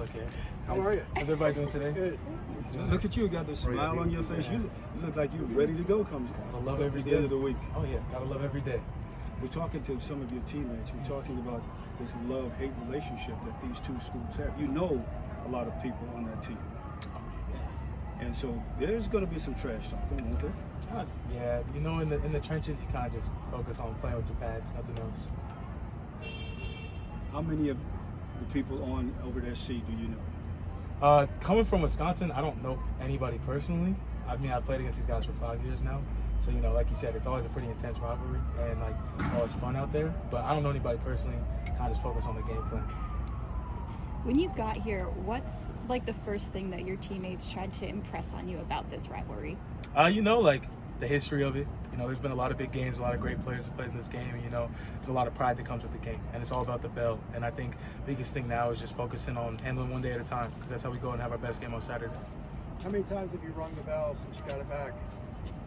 Okay. How are you? How's everybody doing today? Good. Look at you, got this smile on your face. You look like you're ready to go Gotta love every at the day. end of the week. Oh yeah, gotta love every day. We're talking to some of your teammates. We're talking about this love-hate relationship that these two schools have. You know a lot of people on that team. And so there's going to be some trash talking, won't there? Yeah, you know, in the trenches, you kind of just focus on playing with your pads, nothing else. How many of the people on over that seat do you know? Coming from Wisconsin, I don't know anybody personally. I mean, I've played against these guys for 5 years now. So, you know, like you said, it's always a pretty intense rivalry and, like, it's always fun out there. But I don't know anybody personally, kind of just focus on the game plan. When you got here, what's, like, the first thing that your teammates tried to impress on you about this rivalry? You know, like, the history of it. You know, there's been a lot of big games, a lot of great players have played in this game, and, you know, there's a lot of pride that comes with the game, and it's all about the bell. And I think the biggest thing now is just focusing on handling one day at a time, because that's how we go and have our best game on Saturday. How many times have you rung the bell since you got it back?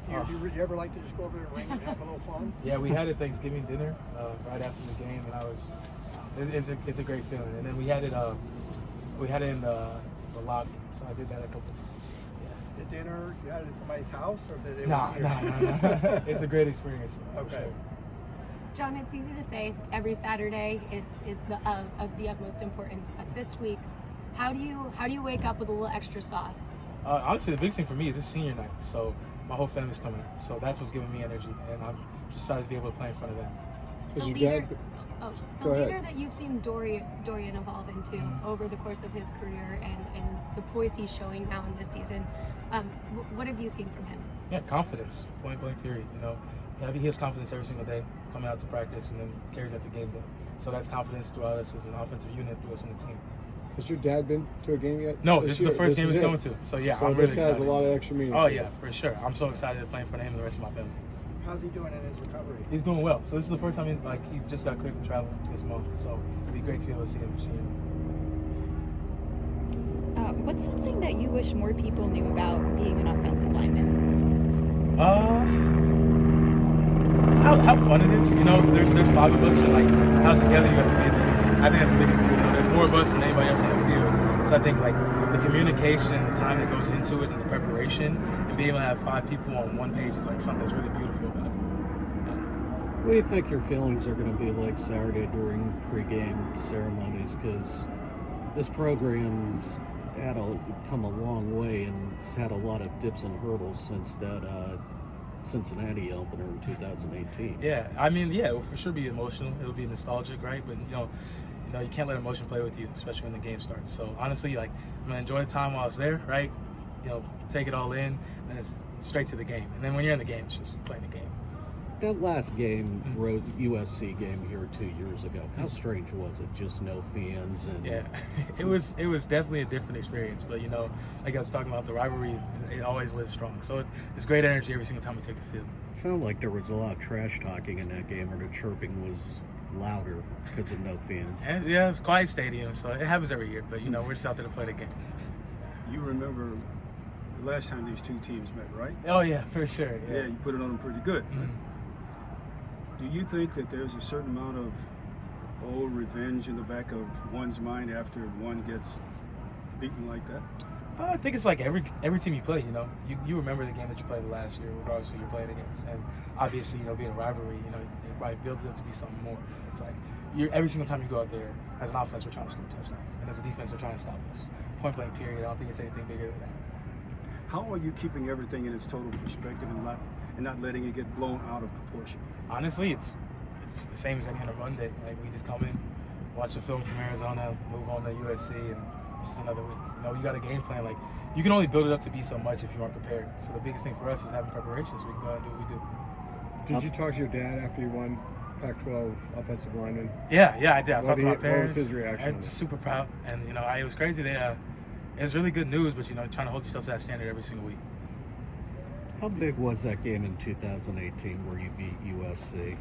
Do you ever like to just go over there and ring and have a little fun? Yeah, we had a Thanksgiving dinner right after the game, and it's a great feeling. And then we had it in the lobby, so I did that a couple times. The dinner, you had it at somebody's house, or did it No. was here? It's a great experience. Okay. Sure. Jon, it's easy to say every Saturday is of the utmost importance, but this week, how do you wake up with a little extra sauce? Honestly, the biggest thing for me is it's senior night, so my whole family's coming out. So that's what's giving me energy, and I'm just excited to be able to play in front of them. The leader that you've seen Dorian evolve into over the course of his career and the poise he's showing now in this season, what have you seen from him? Yeah, confidence, point blank period. You know, he has confidence every single day, coming out to practice, and then carries that to game day. So that's confidence throughout us as an offensive unit, through us in the team. Has your dad been to a game yet? No, this is the first game he's going to. So yeah, I'm really excited. This has a lot of extra meaning. Oh yeah, for sure. I'm so excited to play in front of him and the rest of my family. How's he doing in his recovery? He's doing well. So this is the first time he just got cleared to travel this month. So it'd be great to be able to see him for senior. What's something that you wish more people knew about being an offensive lineman? How fun it is. You know, there's 5 of us, and like how together you have to be as a unit. I think that's the biggest thing. You know, there's more of us than anybody else on the field. So I think like the communication and the time that goes into it and the preparation and being able to have 5 people on one page is like something that's really beautiful about it. Yeah. What do you think your feelings are going to be like Saturday during pregame ceremonies? Because this program's come a long way, and it's had a lot of dips and hurdles since that Cincinnati opener in 2018. Yeah, I mean, yeah, it will for sure be emotional. It'll be nostalgic, right? But you know, you can't let emotion play with you, especially when the game starts. So honestly, like, I'm gonna enjoy the time while I was there, right? You know, take it all in, and then it's straight to the game. And then when you're in the game, it's just playing the game. That last game, USC game here 2 years ago, how strange was it? Just no fans? And Yeah, it was definitely a different experience. But you know, like I was talking about, the rivalry, it always lives strong. So it's great energy every single time we take the field. It sounded like there was a lot of trash talking in that game, or the chirping was louder because of no fans. And yeah, it's a quiet stadium, so it happens every year. But you know, we're just out there to play the game. You remember the last time these two teams met, right? Oh yeah, for sure. Yeah, you put it on them pretty good. Right? Do you think that there's a certain amount of revenge in the back of one's mind after one gets beaten like that? I think it's like every team you play, you know, you remember the game that you played last year, regardless of who you're playing against. And obviously, you know, being a rivalry, you know, it probably builds it to be something more. It's like every single time you go out there, as an offense, we're trying to score touchdowns, and as a defense, we're trying to stop us. Point blank period. I don't think it's anything bigger than that. How are you keeping everything in its total perspective and not letting it get blown out of proportion? Honestly, it's the same as any other run day. Like, we just come in, watch the film from Arizona, move on to USC, and it's just another week. You know, you got a game plan. Like, you can only build it up to be so much if you aren't prepared. So the biggest thing for us is having preparation so we can go out and do what we do. Did you talk to your dad after you won Pac-12 offensive lineman? Yeah, I did. I talked to my What parents. was his reaction? I'm just super proud. And, you know, it was crazy. It was really good news, but, you know, trying to hold yourself to that standard every single week. How big was that game in 2018 where you beat USC?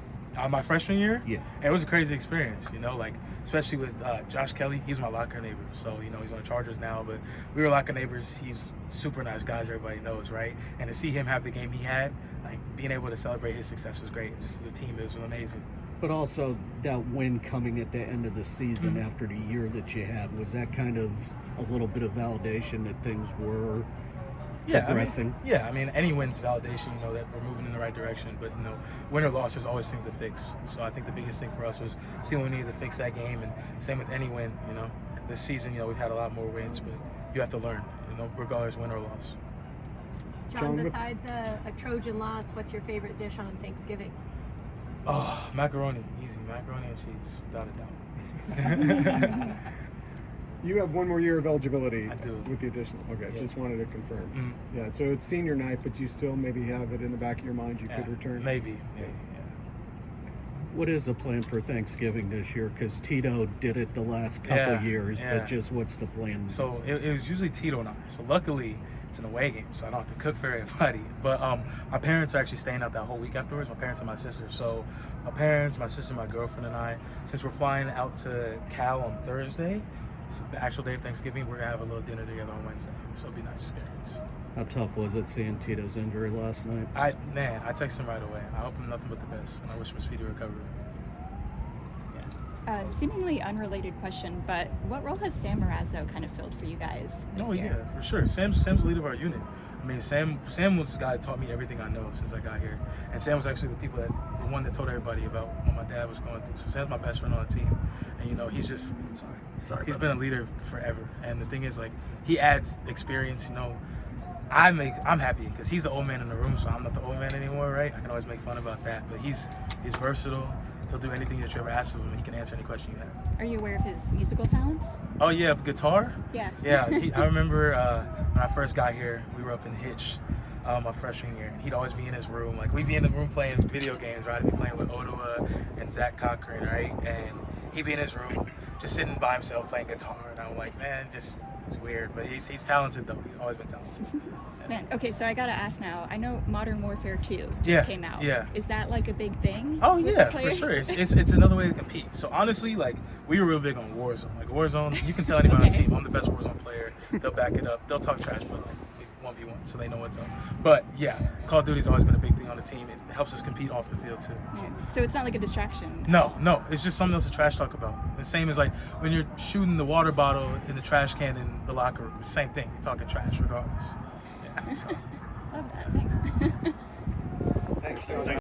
My freshman year? Yeah. It was a crazy experience, you know, like, especially with Josh Kelly. He was my locker neighbor. So, you know, he's on the Chargers now, but we were locker neighbors. He's super nice guy, as everybody knows, right? And to see him have the game he had, like, being able to celebrate his success was great. Just as a team, it was amazing. But also that win coming at the end of the season after the year that you had, was that kind of a little bit of validation that things were progressing? I mean, any win's validation, that we're moving in the right direction. But, win or loss, there's always things to fix. So I think the biggest thing for us was seeing we needed to fix that game. And same with any win, This season, we've had a lot more wins, but you have to learn, regardless win or loss. Jon, besides a Trojan loss, what's your favorite dish on Thanksgiving? Oh, macaroni. Easy. Macaroni and cheese, without a doubt. You have one more year of eligibility. I do. With the additional. Okay, Yeah. just wanted to confirm. Mm-hmm. Yeah, so it's senior night, but you still maybe have it in the back of your mind you could return? Maybe. Yeah. What is the plan for Thanksgiving this year? Because Tito did it the last couple years, but just what's the plan? So it was usually Tito and I. So luckily, it's an away game, so I don't have to cook for everybody. But my parents are actually staying out that whole week afterwards, my parents and my sister. So my parents, my sister, my girlfriend, and I, since we're flying out to Cal on Thursday, it's the actual day of Thanksgiving, we're going to have a little dinner together on Wednesday. So it'll be a nice experience. How tough was it seeing Tito's injury last night? I texted him right away. I hope him nothing but the best, and I wish him a speedy recovery. Seemingly unrelated question, but what role has Sam Marazzo kind of filled for you guys this year? Yeah, for sure. Sam's the leader of our unit. I mean, Sam was the guy that taught me everything I know since I got here. And Sam was actually the one that told everybody about what my dad was going through. So Sam's my best friend on the team. And, he's just, he's been a leader forever. And the thing is, he adds experience, I'm happy because he's the old man in the room, so I'm not the old man anymore, right? I can always make fun about that. But he's versatile. He'll do anything that you ever ask of him, and he can answer any question you have. Are you aware of his musical talents? Oh, yeah, guitar? Yeah. Yeah, I remember when I first got here, we were up in Hitch my freshman year. And he'd always be in his room. We'd be in the room playing video games, right? I'd be playing with Ottawa and Zach Cochran, right? And he'd be in his room just sitting by himself playing guitar. And I'm like, man, it's weird. But he's talented, though. He's always been talented. Man, okay, so I gotta ask now. I know Modern Warfare 2 just came out. Yeah. Is that a big thing? Oh with yeah, the for players? sure. It's another way to compete. So honestly, we were real big on Warzone. Warzone, you can tell anybody on the team, I'm the best Warzone player. They'll back it up. They'll talk trash, but 1v1, so they know what's up. But yeah, Call of Duty's always been a big thing on the team. It helps us compete off the field too. So it's not like a distraction? No, it's just something else to trash talk about. The same as when you're shooting the water bottle in the trash can in the locker room. Same thing. You're talking trash regardless. Yeah. So. Love that. Thanks. Thanks, Jon.